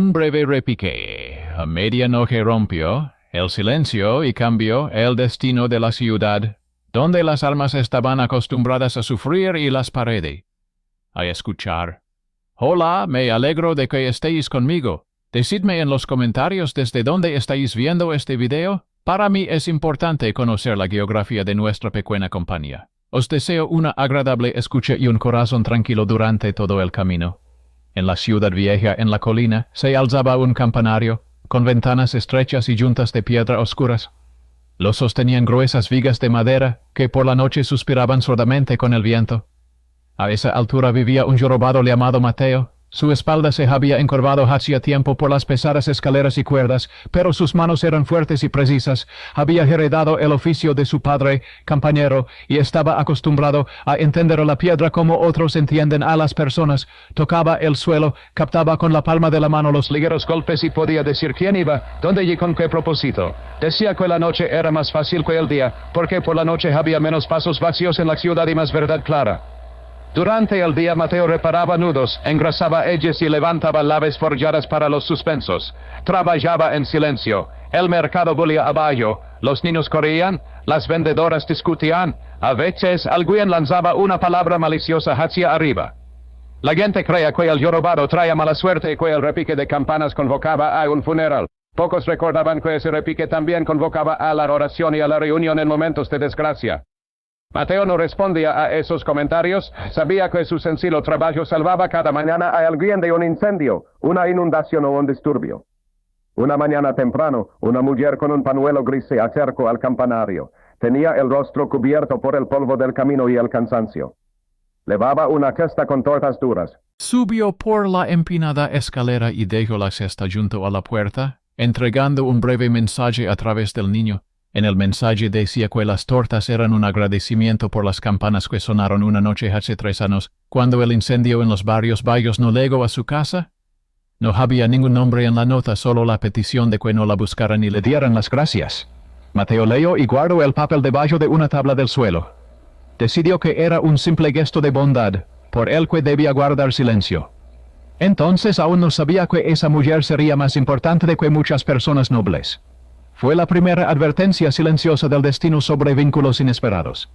Un breve repique. A medianoche rompió el silencio y cambió el destino de la ciudad, donde las almas estaban acostumbradas a sufrir y las paredes a escuchar. Hola, me alegro de que estéis conmigo. Decidme en los comentarios desde dónde estáis viendo este video. Para mí es importante conocer la geografía de nuestra pequeña compañía. Os deseo una agradable escucha y un corazón tranquilo durante todo el camino. En la ciudad vieja, en la colina, se alzaba un campanario, con ventanas estrechas y juntas de piedra oscuras. Lo sostenían gruesas vigas de madera, que por la noche suspiraban sordamente con el viento. A esa altura vivía un jorobado llamado Mateo. Su espalda se había encorvado hacía tiempo por las pesadas escaleras y cuerdas, pero sus manos eran fuertes y precisas. Había heredado el oficio de su padre, compañero, y estaba acostumbrado a entender la piedra como otros entienden a las personas. Tocaba el suelo, captaba con la palma de la mano los ligeros golpes y podía decir quién iba, dónde y con qué propósito. Decía que la noche era más fácil que el día, porque por la noche había menos pasos vacíos en la ciudad y más verdad clara. Durante el día Mateo reparaba nudos, engrasaba ellos y levantaba llaves forjadas para los suspensos. Trabajaba en silencio. El mercado volía abajo, los niños corrían, las vendedoras discutían. A veces alguien lanzaba una palabra maliciosa hacia arriba. La gente creía que el jorobado traía mala suerte y que el repique de campanas convocaba a un funeral. Pocos recordaban que ese repique también convocaba a la oración y a la reunión en momentos de desgracia. Mateo no respondía a esos comentarios. Sabía que su sencillo trabajo salvaba cada mañana a alguien de un incendio, una inundación o un disturbio. Una mañana temprano, una mujer con un pañuelo gris se acercó al campanario. Tenía el rostro cubierto por el polvo del camino y el cansancio. Llevaba una cesta con tortas duras. Subió por la empinada escalera y dejó la cesta junto a la puerta, entregando un breve mensaje a través del niño. En el mensaje decía que las tortas eran un agradecimiento por las campanas que sonaron una noche hace 3 años, cuando el incendio en los barrios bajos no llegó a su casa. No había ningún nombre en la nota, solo la petición de que no la buscaran y le dieran las gracias. Mateo leyó y guardó el papel debajo de una tabla del suelo. Decidió que era un simple gesto de bondad, por el que debía guardar silencio. Entonces aún no sabía que esa mujer sería más importante de que muchas personas nobles. Fue la primera advertencia silenciosa del destino sobre vínculos inesperados.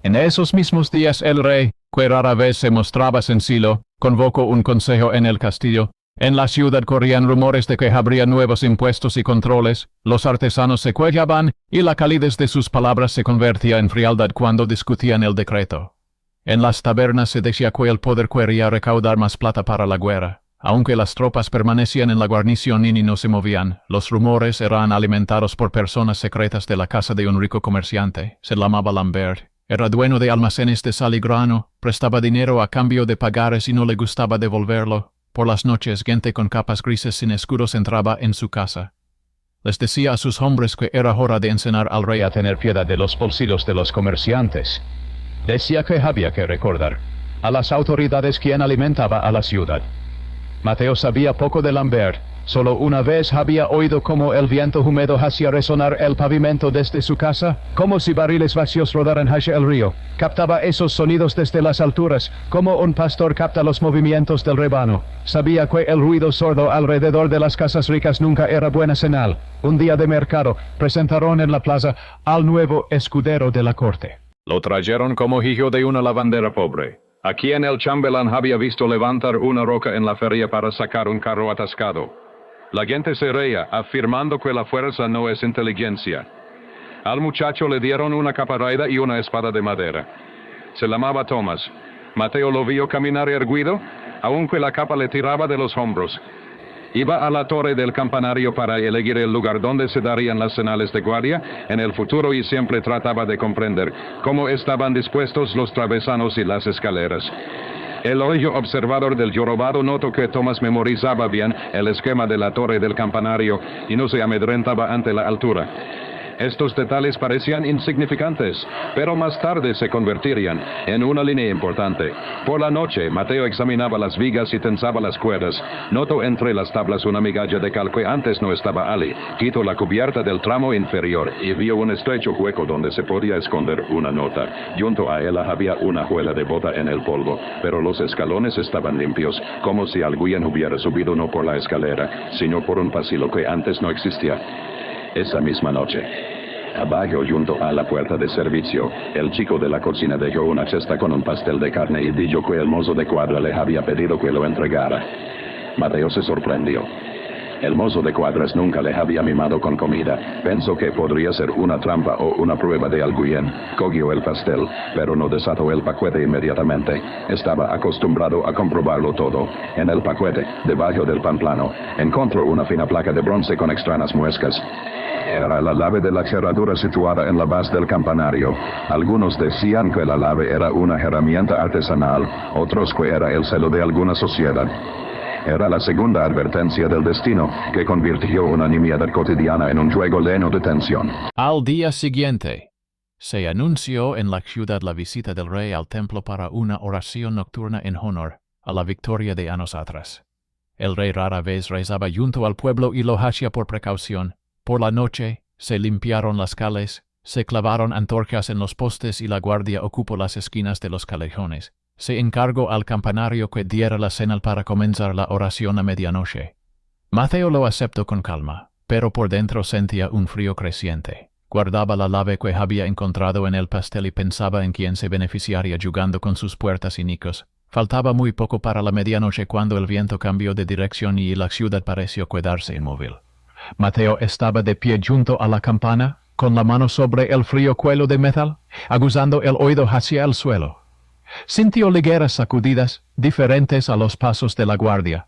En esos mismos días el rey, que rara vez se mostraba sencillo, convocó un consejo en el castillo. En la ciudad corrían rumores de que habría nuevos impuestos y controles, los artesanos se quejaban, y la calidez de sus palabras se convertía en frialdad cuando discutían el decreto. En las tabernas se decía que el poder quería recaudar más plata para la guerra. Aunque las tropas permanecían en la guarnición y no se movían, los rumores eran alimentados por personas secretas de la casa de un rico comerciante. Se llamaba Lambert. Era dueño de almacenes de sal y grano, prestaba dinero a cambio de pagares y no le gustaba devolverlo. Por las noches, gente con capas grises sin escudos entraba en su casa. Les decía a sus hombres que era hora de enseñar al rey a tener piedad de los bolsillos de los comerciantes. Decía que había que recordar a las autoridades quién alimentaba a la ciudad. Mateo sabía poco de Lambert. Solo una vez había oído cómo el viento húmedo hacía resonar el pavimento desde su casa, como si barriles vacíos rodaran hacia el río. Captaba esos sonidos desde las alturas, como un pastor capta los movimientos del rebaño. Sabía que el ruido sordo alrededor de las casas ricas nunca era buena señal. Un día de mercado, presentaron en la plaza al nuevo escudero de la corte. Lo trajeron como hijo de una lavandera pobre. Aquí en el chambelán había visto levantar una roca en la feria para sacar un carro atascado. La gente se reía, afirmando que la fuerza no es inteligencia. Al muchacho le dieron una capa raída y una espada de madera. Se llamaba Thomas. Mateo lo vio caminar erguido, aunque la capa le tiraba de los hombros. Iba a la torre del campanario para elegir el lugar donde se darían las señales de guardia en el futuro y siempre trataba de comprender cómo estaban dispuestos los travesanos y las escaleras. El ojo observador del jorobado notó que Thomas memorizaba bien el esquema de la torre del campanario y no se amedrentaba ante la altura. Estos detalles parecían insignificantes, pero más tarde se convertirían en una línea importante. Por la noche, Mateo examinaba las vigas y tensaba las cuerdas. Notó entre las tablas una migalla de cal que antes no estaba allí. Quitó la cubierta del tramo inferior y vio un estrecho hueco donde se podía esconder una nota. Junto a ella había una huella de bota en el polvo, pero los escalones estaban limpios, como si alguien hubiera subido no por la escalera, sino por un pasillo que antes no existía. Esa misma noche, abajo junto a la puerta de servicio, el chico de la cocina dejó una cesta con un pastel de carne y dijo que el mozo de cuadra le había pedido que lo entregara. Mateo se sorprendió. El mozo de cuadras nunca le había mimado con comida. Pensó que podría ser una trampa o una prueba de alguien. Cogió el pastel, pero no desató el paquete inmediatamente. Estaba acostumbrado a comprobarlo todo. En el paquete, debajo del pan plano, encontró una fina placa de bronce con extrañas muescas. Era la llave de la cerradura situada en la base del campanario. Algunos decían que la llave era una herramienta artesanal, otros que era el celo de alguna sociedad. Era la segunda advertencia del destino, que convirtió una nimiedad cotidiana en un juego lleno de tensión. Al día siguiente, se anunció en la ciudad la visita del rey al templo para una oración nocturna en honor a la victoria de años atrás. El rey rara vez rezaba junto al pueblo y lo hacía por precaución. Por la noche, se limpiaron las calles, se clavaron antorchas en los postes y la guardia ocupó las esquinas de los callejones. Se encargó al campanario que diera la señal para comenzar la oración a medianoche. Mateo lo aceptó con calma, pero por dentro sentía un frío creciente. Guardaba la llave que había encontrado en el pastel y pensaba en quién se beneficiaría jugando con sus puertas y nicos. Faltaba muy poco para la medianoche cuando el viento cambió de dirección y la ciudad pareció quedarse inmóvil. Mateo estaba de pie junto a la campana, con la mano sobre el frío cuello de metal, aguzando el oído hacia el suelo. Sintió ligeras sacudidas, diferentes a los pasos de la guardia.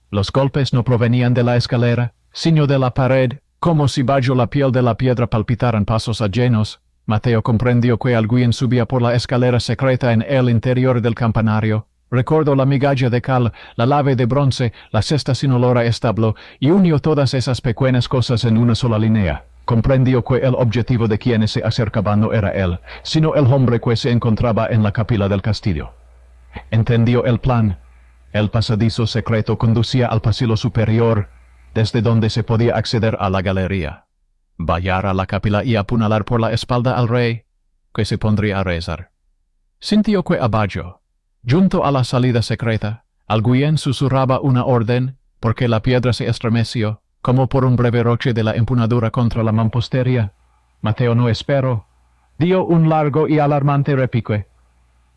Los golpes no provenían de la escalera, sino de la pared, como si bajo la piel de la piedra palpitaran pasos ajenos. Mateo comprendió que alguien subía por la escalera secreta en el interior del campanario. Recordó la migalla de cal, la llave de bronce, la cesta sin olor a establo, y unió todas esas pequeñas cosas en una sola línea. Comprendió que el objetivo de quienes se acercaban no era él, sino el hombre que se encontraba en la capilla del castillo. Entendió el plan. El pasadizo secreto conducía al pasillo superior, desde donde se podía acceder a la galería. Vallar a la capilla y apuñalar por la espalda al rey, que se pondría a rezar. Sintió que abajo, junto a la salida secreta, alguien susurraba una orden, porque la piedra se estremeció, como por un breve roche de la empuñadura contra la mampostería. Mateo no esperó. Dio un largo y alarmante repique.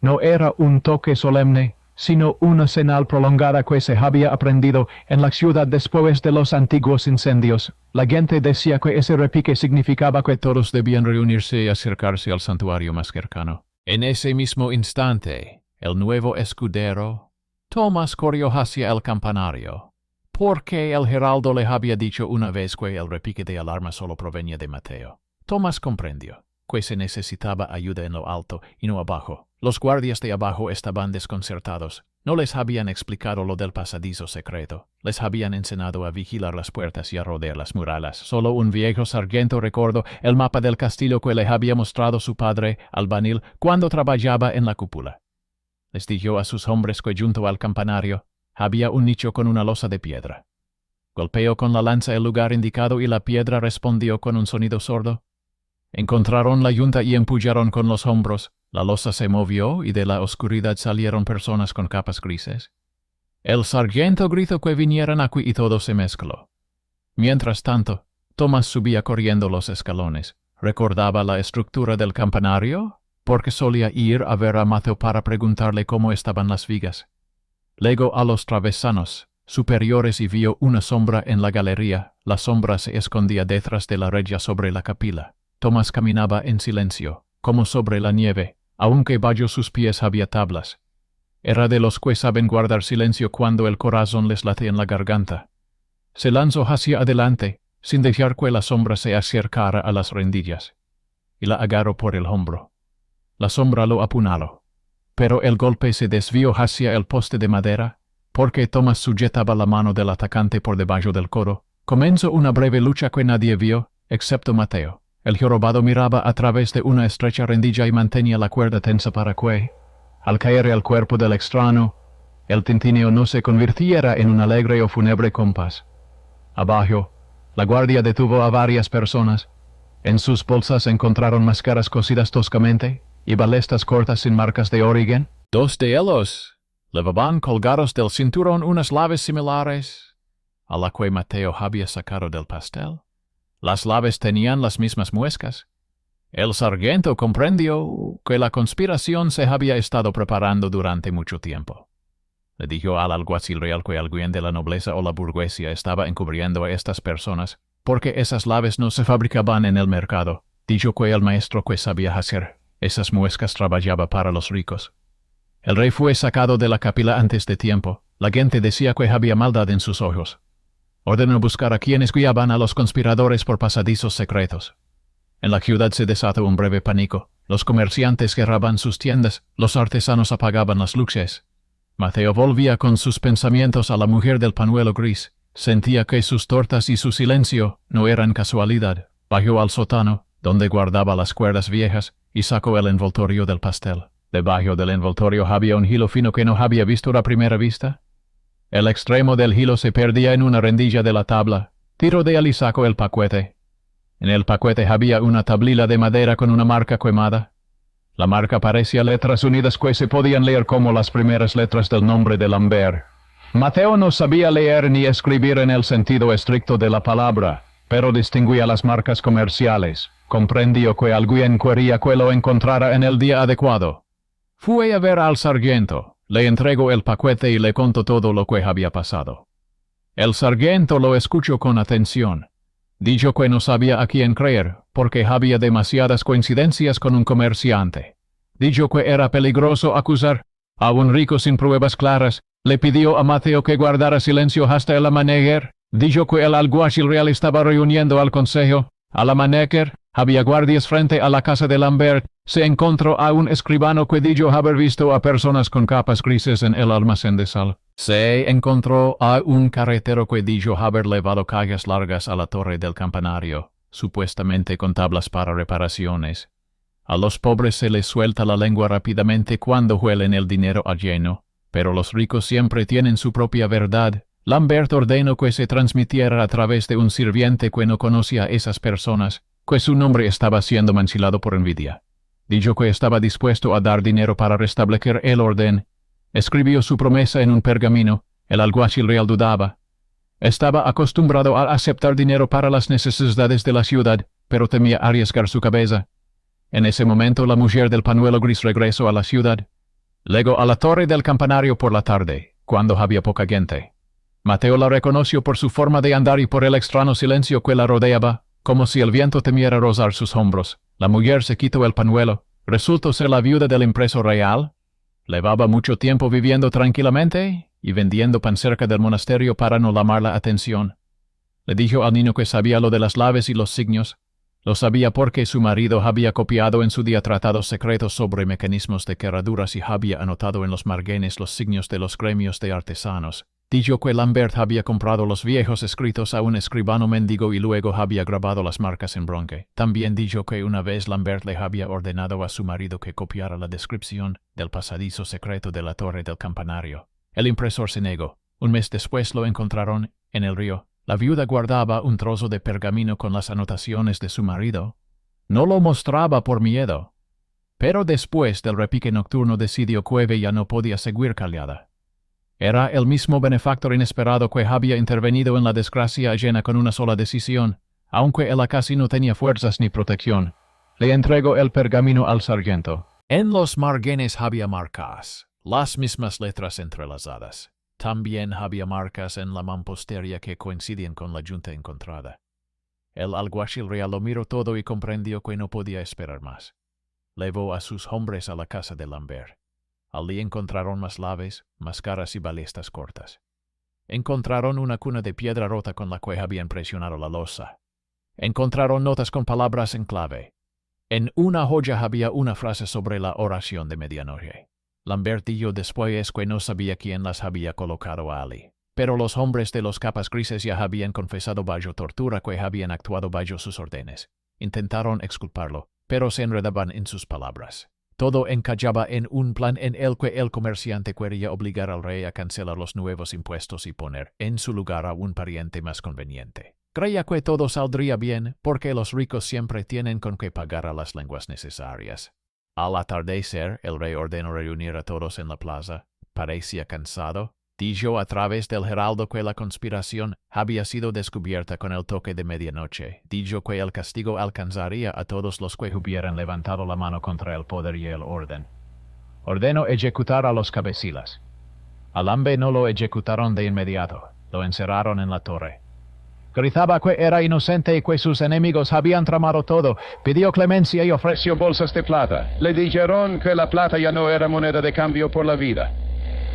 No era un toque solemne, sino una señal prolongada que se había aprendido en la ciudad después de los antiguos incendios. La gente decía que ese repique significaba que todos debían reunirse y acercarse al santuario más cercano. En ese mismo instante, el nuevo escudero, Tomás, corrió hacia el campanario, porque el heraldo le había dicho una vez que el repique de alarma solo provenía de Mateo. Tomás comprendió que se necesitaba ayuda en lo alto y no abajo. Los guardias de abajo estaban desconcertados. No les habían explicado lo del pasadizo secreto. Les habían enseñado a vigilar las puertas y a rodear las murallas. Solo un viejo sargento recordó el mapa del castillo que le había mostrado su padre, albañil, cuando trabajaba en la cúpula. Les dijo a sus hombres que junto al campanario había un nicho con una losa de piedra. Golpeó con la lanza el lugar indicado y la piedra respondió con un sonido sordo. Encontraron la yunta y empujaron con los hombros. La losa se movió y de la oscuridad salieron personas con capas grises. El sargento gritó que vinieran aquí y todo se mezcló. Mientras tanto, Tomás subía corriendo los escalones. Recordaba la estructura del campanario, porque solía ir a ver a Mateo para preguntarle cómo estaban las vigas. Llegó a los travesanos superiores y vio una sombra en la galería. La sombra se escondía detrás de la reja sobre la capilla. Tomás caminaba en silencio, como sobre la nieve, aunque bajo sus pies había tablas. Era de los que saben guardar silencio cuando el corazón les late en la garganta. Se lanzó hacia adelante, sin dejar que la sombra se acercara a las rendillas, y la agarró por el hombro. La sombra lo apuñaló, pero el golpe se desvió hacia el poste de madera, porque Tomás sujetaba la mano del atacante por debajo del codo. Comenzó una breve lucha que nadie vio, excepto Mateo. El jorobado miraba a través de una estrecha rendija y mantenía la cuerda tensa para que, al caer el cuerpo del extraño, el tintineo no se convirtiera en un alegre o fúnebre compás. Abajo, la guardia detuvo a varias personas. En sus bolsas encontraron máscaras cosidas toscamente y ballestas cortas sin marcas de origen. Dos de ellos llevaban colgados del cinturón unas llaves similares a la que Mateo había sacado del pastel. Las llaves tenían las mismas muescas. El sargento comprendió que la conspiración se había estado preparando durante mucho tiempo. Le dijo al alguacil real que alguien de la nobleza o la burguesía estaba encubriendo a estas personas, porque esas llaves no se fabricaban en el mercado. Dijo que el maestro que sabía hacer esas muescas trabajaba para los ricos. El rey fue sacado de la capilla antes de tiempo. La gente decía que había maldad en sus ojos. Ordenó buscar a quienes guiaban a los conspiradores por pasadizos secretos. En la ciudad se desató un breve pánico. Los comerciantes cerraban sus tiendas, los artesanos apagaban las luces. Mateo volvía con sus pensamientos a la mujer del pañuelo gris. Sentía que sus tortas y su silencio no eran casualidad. Bajó al sótano, donde guardaba las cuerdas viejas, y sacó el envoltorio del pastel. Debajo del envoltorio había un hilo fino que no había visto a primera vista. El extremo del hilo se perdía en una rendilla de la tabla. Tiró de él y sacó el paquete. En el paquete había una tablilla de madera con una marca quemada. La marca parecía letras unidas que se podían leer como las primeras letras del nombre de Lambert. Mateo no sabía leer ni escribir en el sentido estricto de la palabra, pero distinguía las marcas comerciales. Comprendió que alguien quería que lo encontrara en el día adecuado. Fue a ver al sargento. Le entregó el paquete y le contó todo lo que había pasado. El sargento lo escuchó con atención. Dijo que no sabía a quién creer, porque había demasiadas coincidencias con un comerciante. Dijo que era peligroso acusar a un rico sin pruebas claras. Le pidió a Mateo que guardara silencio hasta el amanecer. Dijo que el alguacil real estaba reuniendo al consejo. Al amanecer, había guardias frente a la casa de Lambert. Se encontró a un escribano que dijo haber visto a personas con capas grises en el almacén de sal. Se encontró a un carretero que dijo haber llevado cajas largas a la torre del campanario, supuestamente con tablas para reparaciones. A los pobres se les suelta la lengua rápidamente cuando huelen el dinero ajeno, pero los ricos siempre tienen su propia verdad. Lambert ordenó que se transmitiera a través de un sirviente que no conocía a esas personas, que su nombre estaba siendo manchado por envidia. Dijo que estaba dispuesto a dar dinero para restablecer el orden. Escribió su promesa en un pergamino. El alguacil real dudaba. Estaba acostumbrado a aceptar dinero para las necesidades de la ciudad, pero temía arriesgar su cabeza. En ese momento la mujer del pañuelo gris regresó a la ciudad. Luego a la torre del campanario por la tarde, cuando había poca gente. Mateo la reconoció por su forma de andar y por el extraño silencio que la rodeaba, como si el viento temiera rozar sus hombros. La mujer se quitó el pañuelo. Resultó ser la viuda del impreso real. Llevaba mucho tiempo viviendo tranquilamente y vendiendo pan cerca del monasterio para no llamar la atención. Le dijo al niño que sabía lo de las llaves y los signos. Lo sabía porque su marido había copiado en su día tratados secretos sobre mecanismos de cerraduras y había anotado en los margenes los signos de los gremios de artesanos. Dijo que Lambert había comprado los viejos escritos a un escribano mendigo y luego había grabado las marcas en bronce. También dijo que una vez Lambert le había ordenado a su marido que copiara la descripción del pasadizo secreto de la torre del campanario. El impresor se negó. Un mes después lo encontraron en el río. La viuda guardaba un trozo de pergamino con las anotaciones de su marido. No lo mostraba por miedo. Pero después del repique nocturno decidió que ya no podía seguir callada. Era el mismo benefactor inesperado que había intervenido en la desgracia ajena con una sola decisión, aunque él casi no tenía fuerzas ni protección. Le entregó el pergamino al sargento. En los margenes había marcas, las mismas letras entrelazadas. También había marcas en la mampostería que coincidían con la yunta encontrada. El alguacil real lo miró todo y comprendió que no podía esperar más. Llevó a sus hombres a la casa de Lambert. Allí encontraron más llaves, máscaras y ballestas cortas. Encontraron una cuna de piedra rota con la que habían presionado la losa. Encontraron notas con palabras en clave. En una joya había una frase sobre la oración de medianoche. Lambert dijo después que no sabía quién las había colocado allí. Pero los hombres de los capas grises ya habían confesado bajo tortura que habían actuado bajo sus órdenes. Intentaron exculparlo, pero se enredaban en sus palabras. Todo encajaba en un plan en el que el comerciante quería obligar al rey a cancelar los nuevos impuestos y poner en su lugar a un pariente más conveniente. Creía que todo saldría bien, porque los ricos siempre tienen con qué pagar a las lenguas necesarias. Al atardecer, el rey ordenó reunir a todos en la plaza. Parecía cansado. Dijo a través del heraldo que la conspiración había sido descubierta con el toque de medianoche. Dijo que el castigo alcanzaría a todos los que hubieran levantado la mano contra el poder y el orden. Ordenó ejecutar a los cabecillas. A Lambe no lo ejecutaron de inmediato. Lo encerraron en la torre. Gritaba que era inocente y que sus enemigos habían tramado todo. Pidió clemencia y ofreció bolsas de plata. Le dijeron que la plata ya no era moneda de cambio por la vida.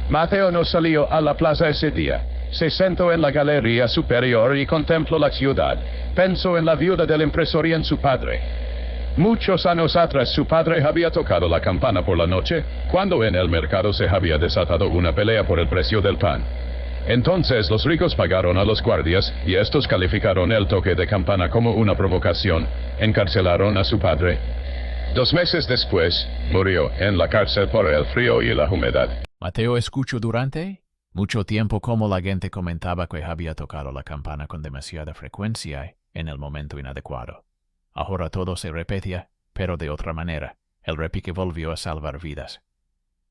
Mateo no salió a la plaza ese día. Se sentó en la galería superior y contempló la ciudad. Pensó en la viuda del impresor y en su padre. Muchos años atrás su padre había tocado la campana por la noche, cuando en el mercado se había desatado una pelea por el precio del pan. Entonces los ricos pagaron a los guardias y estos calificaron el toque de campana como una provocación. Encarcelaron a su padre. 2 meses después, murió en la cárcel por el frío y la humedad. Mateo escuchó durante mucho tiempo cómo la gente comentaba que había tocado la campana con demasiada frecuencia en el momento inadecuado. Ahora todo se repetía, pero de otra manera. El repique volvió a salvar vidas.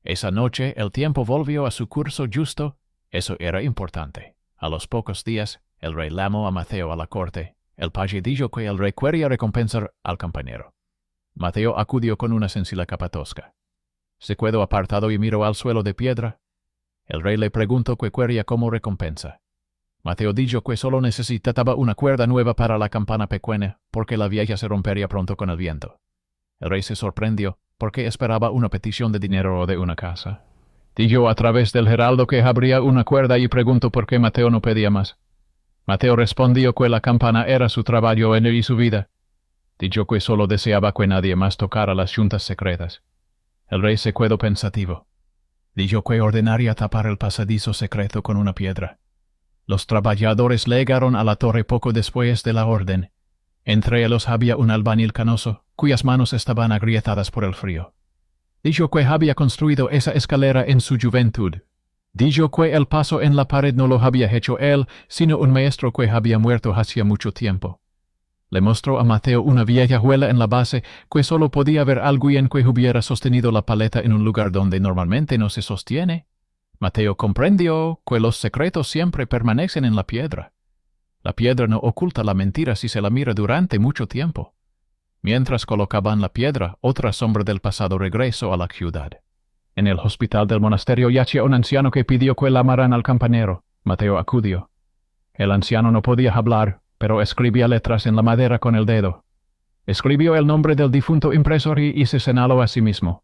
Esa noche el tiempo volvió a su curso justo. Eso era importante. A los pocos días, el rey llamó a Mateo a la corte. El paje dijo que el rey quería recompensar al campanero. Mateo acudió con una sencilla capa tosca. Se quedó apartado y miró al suelo de piedra. El rey le preguntó qué quería como recompensa. Mateo dijo que solo necesitaba una cuerda nueva para la campana pequeña, porque la vieja se rompería pronto con el viento. El rey se sorprendió, porque esperaba una petición de dinero o de una casa. Dijo a través del heraldo que habría una cuerda y preguntó por qué Mateo no pedía más. Mateo respondió que la campana era su trabajo en él y su vida. Dijo que solo deseaba que nadie más tocara las juntas secretas. El rey se quedó pensativo. Dijo que ordenaría tapar el pasadizo secreto con una piedra. Los trabajadores llegaron a la torre poco después de la orden. Entre ellos había un albañil canoso, cuyas manos estaban agrietadas por el frío. Dijo que había construido esa escalera en su juventud. Dijo que el paso en la pared no lo había hecho él, sino un maestro que había muerto hacía mucho tiempo. Le mostró a Mateo una vieja juela en la base que solo podía ver alguien que hubiera sostenido la paleta en un lugar donde normalmente no se sostiene. Mateo comprendió que los secretos siempre permanecen en la piedra. La piedra no oculta la mentira si se la mira durante mucho tiempo. Mientras colocaban la piedra, otra sombra del pasado regresó a la ciudad. En el hospital del monasterio yacía un anciano que pidió que llamaran al campanero. Mateo acudió. El anciano no podía hablar, pero escribía letras en la madera con el dedo. Escribió el nombre del difunto impresor y se señaló a sí mismo.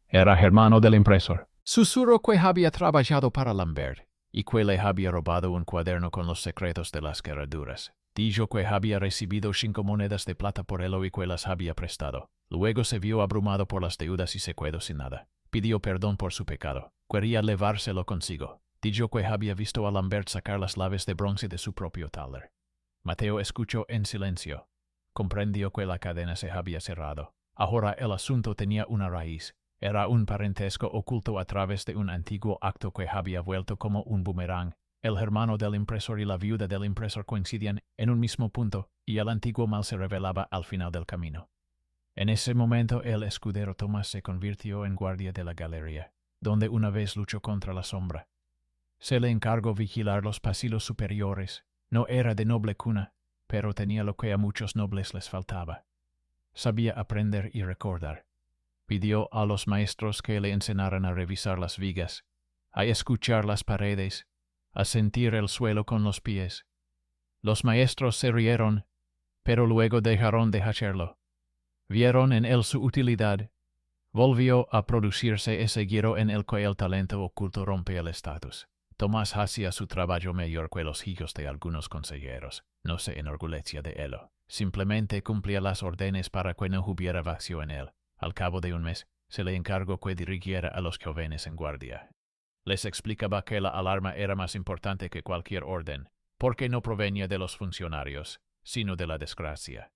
Era hermano del impresor. Susurró que había trabajado para Lambert y que le había robado un cuaderno con los secretos de las guerraduras. Dijo que había recibido 5 monedas de plata por él y que las había prestado. Luego se vio abrumado por las deudas y se quedó sin nada. Pidió perdón por su pecado. Quería llevárselo consigo. Dijo que había visto a Lambert sacar las llaves de bronce de su propio taller. Mateo escuchó en silencio. Comprendió que la cadena se había cerrado. Ahora el asunto tenía una raíz. Era un parentesco oculto a través de un antiguo acto que había vuelto como un boomerang. El hermano del impresor y la viuda del impresor coincidían en un mismo punto, y el antiguo mal se revelaba al final del camino. En ese momento el escudero Tomás se convirtió en guardia de la galería, donde una vez luchó contra la sombra. Se le encargó vigilar los pasillos superiores. No era de noble cuna, pero tenía lo que a muchos nobles les faltaba. Sabía aprender y recordar. Pidió a los maestros que le enseñaran a revisar las vigas, a escuchar las paredes, a sentir el suelo con los pies. Los maestros se rieron, pero luego dejaron de hacerlo. Vieron en él su utilidad. Volvió a producirse ese giro en el que el talento oculto rompe el estatus. Tomás hacía su trabajo mejor que los hijos de algunos consejeros. No se enorgullecía de ello. Simplemente cumplía las órdenes para que no hubiera vacío en él. Al cabo de un mes, se le encargó que dirigiera a los jóvenes en guardia. Les explicaba que la alarma era más importante que cualquier orden, porque no provenía de los funcionarios, sino de la desgracia.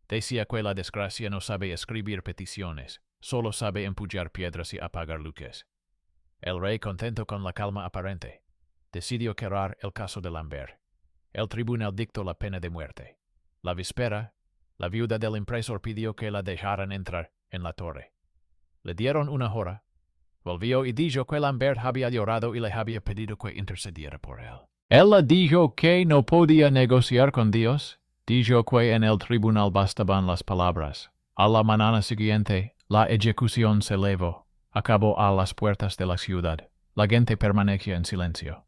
Decía que la desgracia no sabe escribir peticiones, solo sabe empujar piedras y apagar luces. El rey, contento con la calma aparente, decidió cerrar el caso de Lambert. El tribunal dictó la pena de muerte. La víspera, la viuda del impresor pidió que la dejaran entrar en la torre. Le dieron una hora. Volvió y dijo que Lambert había llorado y le había pedido que intercediera por él. Él le dijo que no podía negociar con Dios. Dijo que en el tribunal bastaban las palabras. A la mañana siguiente, la ejecución se elevó. Acabó a las puertas de la ciudad. La gente permanecía en silencio.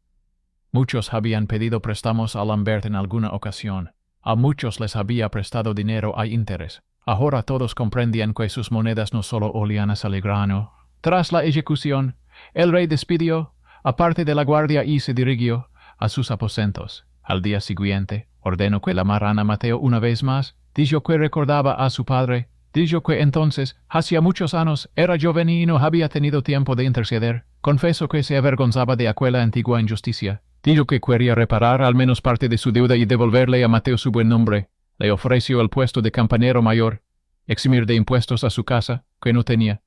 Muchos habían pedido préstamos a Lambert en alguna ocasión. A muchos les había prestado dinero a interés. Ahora todos comprendían que sus monedas no solo olían a saligrano. Tras la ejecución, el rey despidió, aparte de la guardia, y se dirigió a sus aposentos. Al día siguiente, ordenó que llamaran a Mateo una vez más. Dijo que recordaba a su padre. Dijo que entonces, hacía muchos años, era joven y no había tenido tiempo de interceder. Confesó que se avergonzaba de aquella antigua injusticia. Dijo que quería reparar al menos parte de su deuda y devolverle a Mateo su buen nombre. Le ofreció el puesto de campanero mayor, eximir de impuestos a su casa, que no tenía.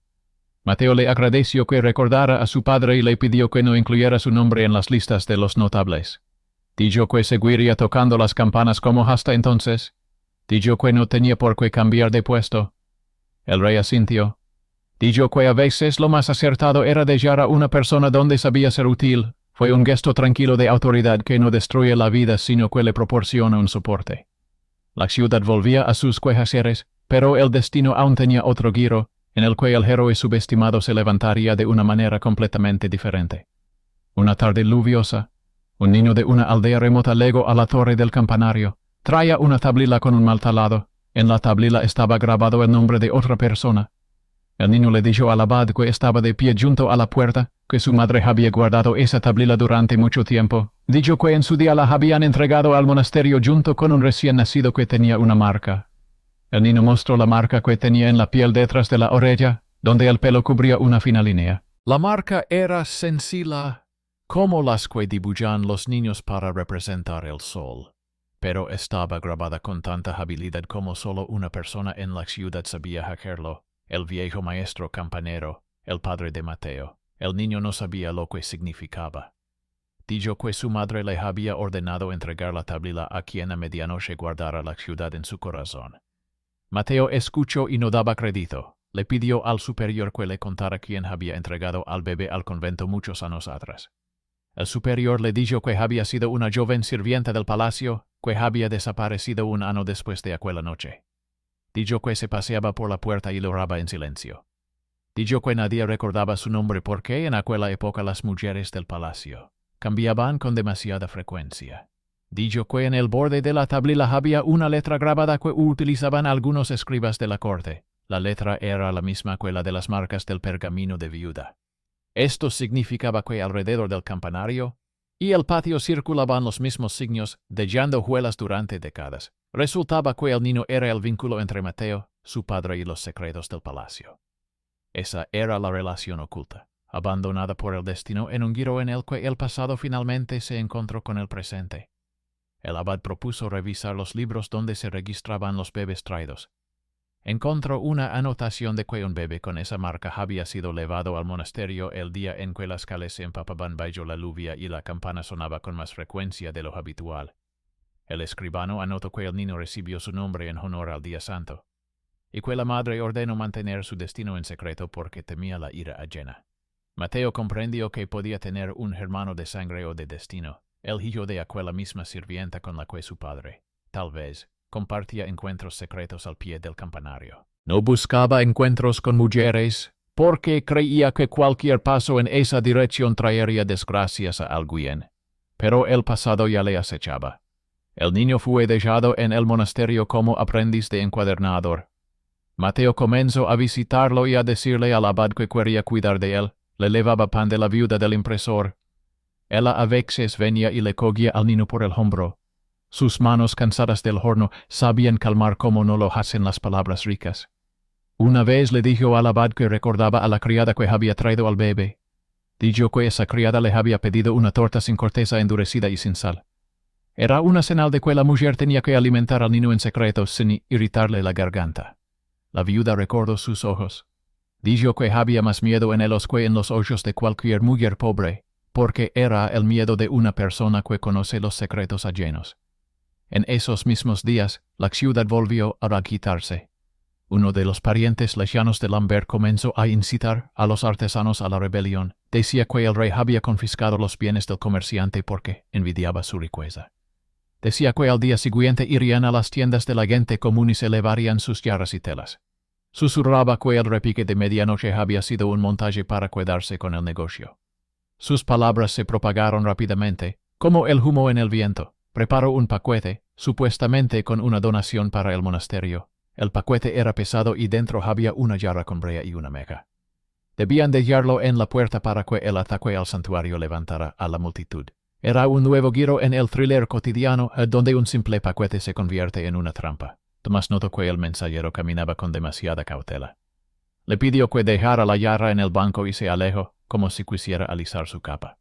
Mateo le agradeció que recordara a su padre y le pidió que no incluyera su nombre en las listas de los notables. Dijo que seguiría tocando las campanas como hasta entonces. Dijo que no tenía por qué cambiar de puesto. El rey asintió. Dijo que a veces lo más acertado era dejar a una persona donde sabía ser útil. Fue un gesto tranquilo de autoridad que no destruye la vida sino que le proporciona un soporte. La ciudad volvía a sus quehaceres, pero el destino aún tenía otro giro, en el que el héroe subestimado se levantaría de una manera completamente diferente. Una tarde lluviosa, un niño de una aldea remota llegó a la torre del campanario. Traía una tablilla con un mal talado. En la tablilla estaba grabado el nombre de otra persona. El niño le dijo al abad que estaba de pie junto a la puerta, que su madre había guardado esa tablilla durante mucho tiempo. Dijo que en su día la habían entregado al monasterio junto con un recién nacido que tenía una marca. El niño mostró la marca que tenía en la piel detrás de la oreja, donde el pelo cubría una fina línea. La marca era sencilla, como las que dibujan los niños para representar el sol, pero estaba grabada con tanta habilidad como solo una persona en la ciudad sabía hacerlo, el viejo maestro campanero, el padre de Mateo. El niño no sabía lo que significaba. Dijo que su madre le había ordenado entregar la tablilla a quien a medianoche guardara la ciudad en su corazón. Mateo escuchó y no daba crédito. Le pidió al superior que le contara quién había entregado al bebé al convento muchos años atrás. El superior le dijo que había sido una joven sirvienta del palacio, que había desaparecido un año después de aquella noche. Dijo que se paseaba por la puerta y lo oraba en silencio. Dijo que nadie recordaba su nombre porque en aquella época las mujeres del palacio cambiaban con demasiada frecuencia. Dijo que en el borde de la tablilla había una letra grabada que utilizaban algunos escribas de la corte. La letra era la misma que la de las marcas del pergamino de viuda. Esto significaba que alrededor del campanario y el patio circulaban los mismos signos, dejando huellas durante décadas. Resultaba que el niño era el vínculo entre Mateo, su padre y los secretos del palacio. Esa era la relación oculta, abandonada por el destino en un giro en el que el pasado finalmente se encontró con el presente. El abad propuso revisar los libros donde se registraban los bebés traídos. Encontró una anotación de que un bebé con esa marca había sido llevado al monasterio el día en que las calles se empapaban bajo la lluvia y la campana sonaba con más frecuencia de lo habitual. El escribano anotó que el niño recibió su nombre en honor al día santo, y que la madre ordenó mantener su destino en secreto porque temía la ira ajena. Mateo comprendió que podía tener un hermano de sangre o de destino, el hijo de aquella misma sirvienta con la que su padre, tal vez, compartía encuentros secretos al pie del campanario. No buscaba encuentros con mujeres, porque creía que cualquier paso en esa dirección traería desgracias a alguien. Pero el pasado ya le acechaba. El niño fue dejado en el monasterio como aprendiz de encuadernador. Mateo comenzó a visitarlo y a decirle al abad que quería cuidar de él. Le llevaba pan de la viuda del impresor. Ella a veces venía y le cogía al niño por el hombro. Sus manos cansadas del horno sabían calmar como no lo hacen las palabras ricas. Una vez le dijo al abad que recordaba a la criada que había traído al bebé. Dijo que esa criada le había pedido una torta sin corteza endurecida y sin sal. Era una señal de que la mujer tenía que alimentar al niño en secreto sin irritarle la garganta. La viuda recordó sus ojos. Dijo que había más miedo en ellos que en los ojos de cualquier mujer pobre, porque era el miedo de una persona que conoce los secretos ajenos. En esos mismos días, la ciudad volvió a agitarse. Uno de los parientes lejanos de Lambert comenzó a incitar a los artesanos a la rebelión. Decía que el rey había confiscado los bienes del comerciante porque envidiaba su riqueza. Decía que al día siguiente irían a las tiendas de la gente común y se llevarían sus jarras y telas. Susurraba que el repique de medianoche había sido un montaje para quedarse con el negocio. Sus palabras se propagaron rápidamente, como el humo en el viento. Preparó un paquete, supuestamente con una donación para el monasterio. El paquete era pesado y dentro había una jarra con brea y una meja. Debían dejarlo en la puerta para que el ataque al santuario levantara a la multitud. Era un nuevo giro en el thriller cotidiano donde un simple paquete se convierte en una trampa. Tomás notó que el mensajero caminaba con demasiada cautela. Le pidió que dejara la jarra en el banco y se alejó, como si quisiera alisar su capa.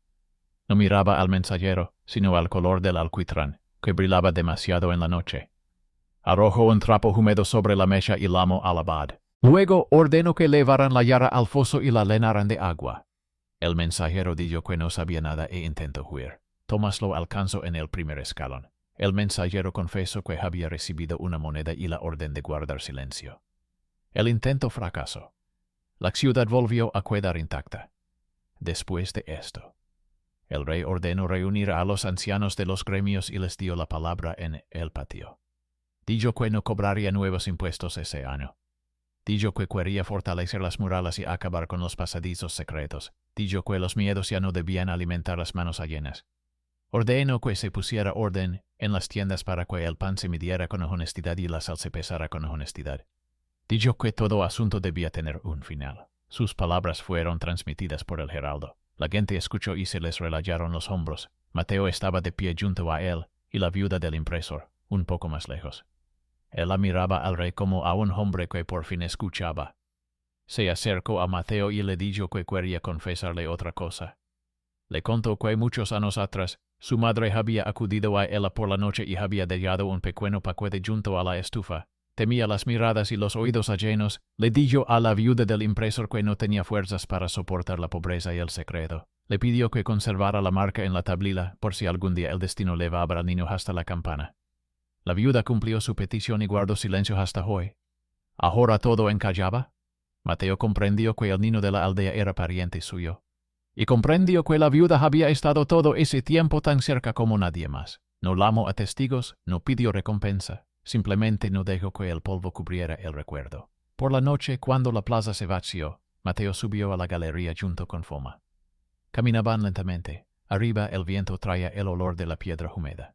No miraba al mensajero, sino al color del alquitrán, que brillaba demasiado en la noche. Arrojó un trapo húmedo sobre la mecha y llamó al abad. Luego ordenó que llevaran la jarra al foso y la llenaran de agua. El mensajero dijo que no sabía nada e intentó huir. Tomás lo alcanzó en el primer escalón. El mensajero confesó que había recibido una moneda y la orden de guardar silencio. El intento fracasó. La ciudad volvió a quedar intacta. Después de esto, el rey ordenó reunir a los ancianos de los gremios y les dio la palabra en el patio. Dijo que no cobraría nuevos impuestos ese año. Dijo que quería fortalecer las murallas y acabar con los pasadizos secretos. Dijo que los miedos ya no debían alimentar las manos llenas. Ordenó que se pusiera orden en las tiendas para que el pan se midiera con honestidad y la sal se pesara con honestidad. Dijo que todo asunto debía tener un final. Sus palabras fueron transmitidas por el heraldo. La gente escuchó y se les relajaron los hombros. Mateo estaba de pie junto a él, y la viuda del impresor, un poco más lejos. Él la miraba al rey como a un hombre que por fin escuchaba. Se acercó a Mateo y le dijo que quería confesarle otra cosa. Le contó que muchos años atrás, su madre había acudido a él por la noche y había dejado un pequeño paquete junto a la estufa. Temía las miradas y los oídos ajenos. Le dijo a la viuda del impresor que no tenía fuerzas para soportar la pobreza y el secreto. Le pidió que conservara la marca en la tablilla por si algún día el destino llevaba al niño hasta la campana. La viuda cumplió su petición y guardó silencio hasta hoy. ¿Ahora todo encallaba? Mateo comprendió que el niño de la aldea era pariente suyo. Y comprendió que la viuda había estado todo ese tiempo tan cerca como nadie más. No llamó a testigos, no pidió recompensa. Simplemente no dejó que el polvo cubriera el recuerdo. Por la noche, cuando la plaza se vació, Mateo subió a la galería junto con Foma. Caminaban lentamente. Arriba el viento traía el olor de la piedra húmeda.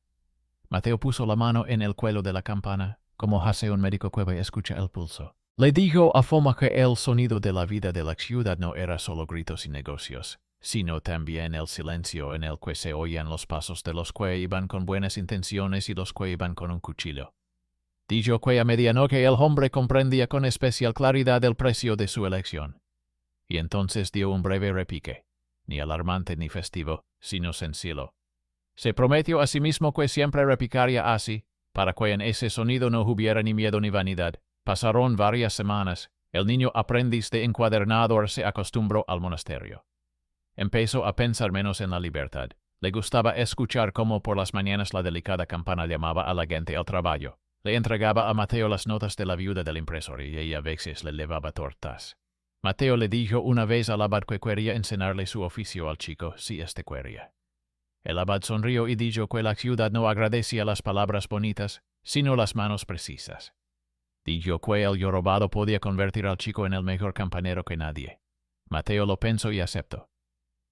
Mateo puso la mano en el cuello de la campana, como hace un médico que escucha el pulso. Le dijo a Foma que el sonido de la vida de la ciudad no era solo gritos y negocios, sino también el silencio en el que se oían los pasos de los que iban con buenas intenciones y los que iban con un cuchillo. Dijo que a medianoche el hombre comprendía con especial claridad el precio de su elección. Y entonces dio un breve repique, ni alarmante ni festivo, sino sencillo. Se prometió a sí mismo que siempre repicaría así, para que en ese sonido no hubiera ni miedo ni vanidad. Pasaron varias semanas. El niño aprendiz de encuadernador se acostumbró al monasterio. Empezó a pensar menos en la libertad. Le gustaba escuchar cómo por las mañanas la delicada campana llamaba a la gente al trabajo. Le entregaba a Mateo las notas de la viuda del impresor y ella a veces le llevaba tortas. Mateo le dijo una vez al abad que quería enseñarle su oficio al chico, si éste quería. El abad sonrió y dijo que la ciudad no agradecía las palabras bonitas, sino las manos precisas. Dijo que el jorobado podía convertir al chico en el mejor campanero que nadie. Mateo lo pensó y aceptó.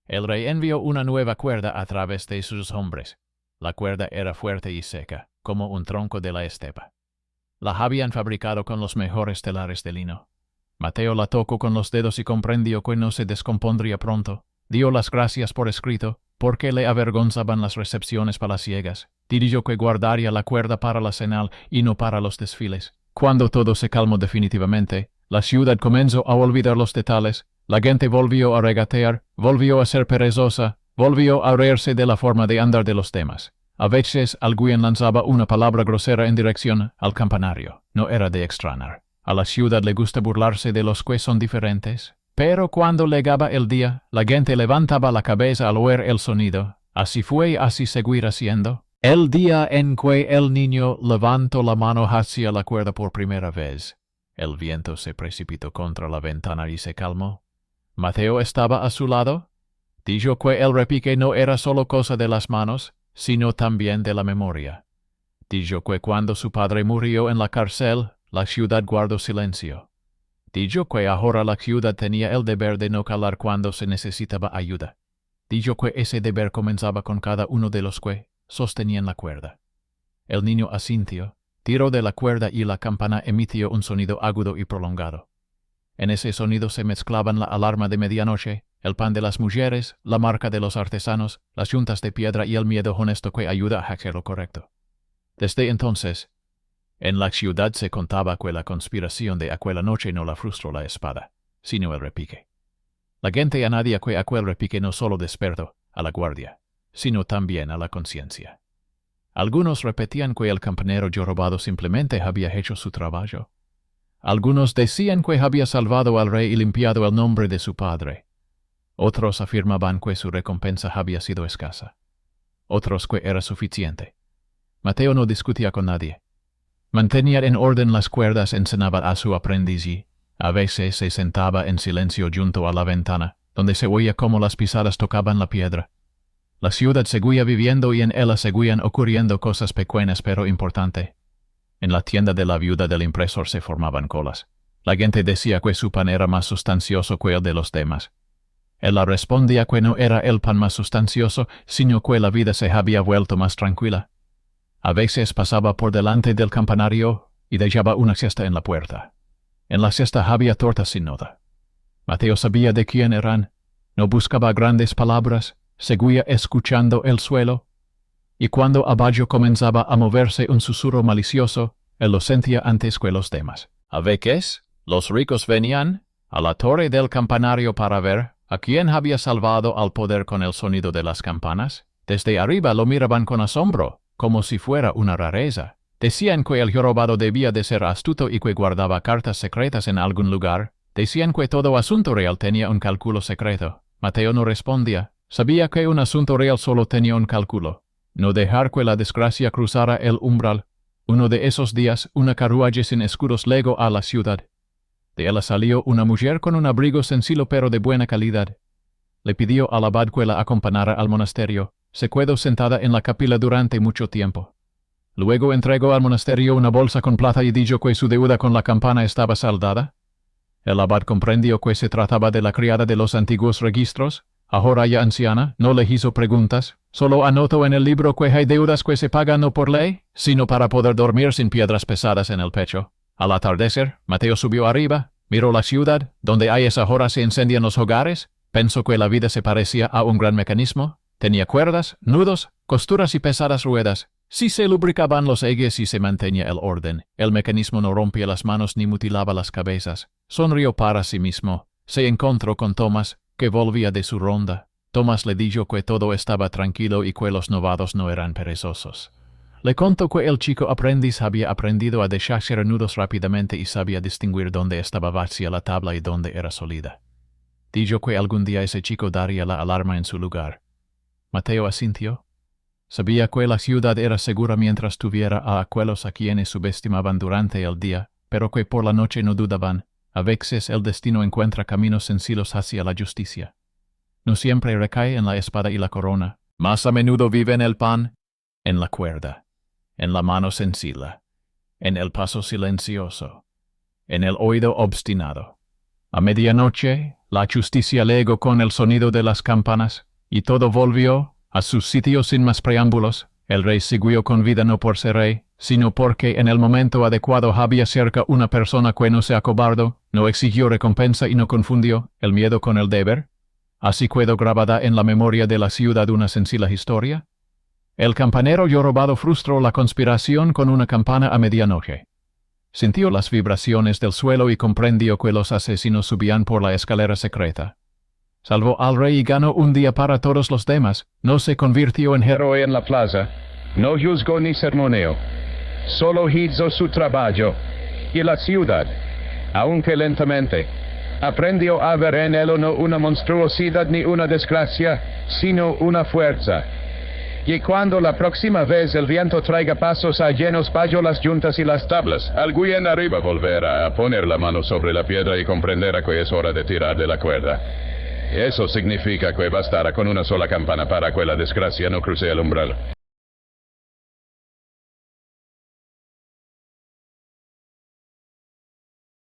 El rey envió una nueva cuerda a través de sus hombres. La cuerda era fuerte y seca, como un tronco de la estepa. La habían fabricado con los mejores telares de lino. Mateo la tocó con los dedos y comprendió que no se descompondría pronto. Dio las gracias por escrito, porque le avergonzaban las recepciones palaciegas. Dijo que guardaría la cuerda para la señal y no para los desfiles. Cuando todo se calmó definitivamente, la ciudad comenzó a olvidar los detalles. La gente volvió a regatear, volvió a ser perezosa, volvió a reírse de la forma de andar de los demás. A veces alguien lanzaba una palabra grosera en dirección al campanario. No era de extrañar. A la ciudad le gusta burlarse de los que son diferentes. Pero cuando llegaba el día, la gente levantaba la cabeza al oír el sonido. Así fue y así seguirá siendo. El día en que el niño levantó la mano hacia la cuerda por primera vez, el viento se precipitó contra la ventana y se calmó. Mateo estaba a su lado. Dijo que el repique no era solo cosa de las manos, sino también de la memoria. Dijo que cuando su padre murió en la cárcel, la ciudad guardó silencio. Dijo que ahora la ciudad tenía el deber de no calar cuando se necesitaba ayuda. Dijo que ese deber comenzaba con cada uno de los que sostenían la cuerda. El niño asintió, tiró de la cuerda y la campana emitió un sonido agudo y prolongado. En ese sonido se mezclaban la alarma de medianoche, el pan de las mujeres, la marca de los artesanos, las yuntas de piedra y el miedo honesto que ayuda a hacer lo correcto. Desde entonces, en la ciudad se contaba que la conspiración de aquella noche no la frustró la espada, sino el repique. La gente añadía que aquel repique no solo despertó a la guardia, sino también a la conciencia. Algunos repetían que el campanero jorobado simplemente había hecho su trabajo. Algunos decían que había salvado al rey y limpiado el nombre de su padre. Otros afirmaban que su recompensa había sido escasa. Otros que era suficiente. Mateo no discutía con nadie. Mantenía en orden las cuerdas, enseñaba a su aprendiz y, a veces, se sentaba en silencio junto a la ventana, donde se oía cómo las pisadas tocaban la piedra. La ciudad seguía viviendo y en ella seguían ocurriendo cosas pequeñas pero importantes. En la tienda de la viuda del impresor se formaban colas. La gente decía que su pan era más sustancioso que el de los demás. Él respondía que no era el pan más sustancioso, sino que la vida se había vuelto más tranquila. A veces pasaba por delante del campanario y dejaba una cesta en la puerta. En la cesta había tortas sin nota. Mateo sabía de quién eran, no buscaba grandes palabras, seguía escuchando el suelo, y cuando abajo comenzaba a moverse un susurro malicioso, él lo sentía antes que los demás. A veces, los ricos venían a la torre del campanario para ver a quién había salvado al poder con el sonido de las campanas. Desde arriba lo miraban con asombro, como si fuera una rareza. Decían que el jorobado debía de ser astuto y que guardaba cartas secretas en algún lugar. Decían que todo asunto real tenía un cálculo secreto. Mateo no respondía. Sabía que un asunto real solo tenía un cálculo. No dejar que la desgracia cruzara el umbral. Uno de esos días, una carruaje sin escudos llegó a la ciudad. De ella salió una mujer con un abrigo sencillo pero de buena calidad. Le pidió al abad que la acompañara al monasterio. Se quedó sentada en la capilla durante mucho tiempo. Luego entregó al monasterio una bolsa con plata y dijo que su deuda con la campana estaba saldada. El abad comprendió que se trataba de la criada de los antiguos registros. Ahora ya anciana, no le hizo preguntas, solo anotó en el libro que hay deudas que se pagan no por ley, sino para poder dormir sin piedras pesadas en el pecho. Al atardecer, Mateo subió arriba, miró la ciudad, donde a esa hora se encendían los hogares, pensó que la vida se parecía a un gran mecanismo, tenía cuerdas, nudos, costuras y pesadas ruedas. Si se lubricaban los ejes y se mantenía el orden, el mecanismo no rompía las manos ni mutilaba las cabezas. Sonrió para sí mismo, se encontró con Tomás, que volvía de su ronda. Tomás le dijo que todo estaba tranquilo y que los novatos no eran perezosos. Le contó que el chico aprendiz había aprendido a deshacer nudos rápidamente y sabía distinguir dónde estaba vacía la tabla y dónde era sólida. Dijo que algún día ese chico daría la alarma en su lugar. Mateo asintió. Sabía que la ciudad era segura mientras tuviera a aquellos a quienes subestimaban durante el día, pero que por la noche no dudaban. A veces el destino encuentra caminos sencillos hacia la justicia. No siempre recae en la espada y la corona. Más a menudo vive en el pan, en la cuerda, en la mano sencilla, en el paso silencioso, en el oído obstinado. A medianoche, la justicia llegó con el sonido de las campanas, y todo volvió a su sitio sin más preámbulos. El rey siguió con vida no por ser rey, sino porque en el momento adecuado había cerca una persona que no se acobardó, no exigió recompensa y no confundió el miedo con el deber. Así quedó grabada en la memoria de la ciudad una sencilla historia. El campanero jorobado frustró la conspiración con una campana a medianoche. Sintió las vibraciones del suelo y comprendió que los asesinos subían por la escalera secreta. Salvó al rey y ganó un día para todos los demás. No se convirtió en héroe en la plaza. No juzgó ni sermoneó. Solo hizo su trabajo. Y la ciudad, aunque lentamente, aprendió a ver en él no una monstruosidad ni una desgracia, sino una fuerza. Y cuando la próxima vez el viento traiga pasos a llenos bajo las yuntas y las tablas, alguien arriba volverá a poner la mano sobre la piedra y comprenderá que es hora de tirar de la cuerda. Eso significa que bastará con una sola campana para que la desgracia no cruce el umbral.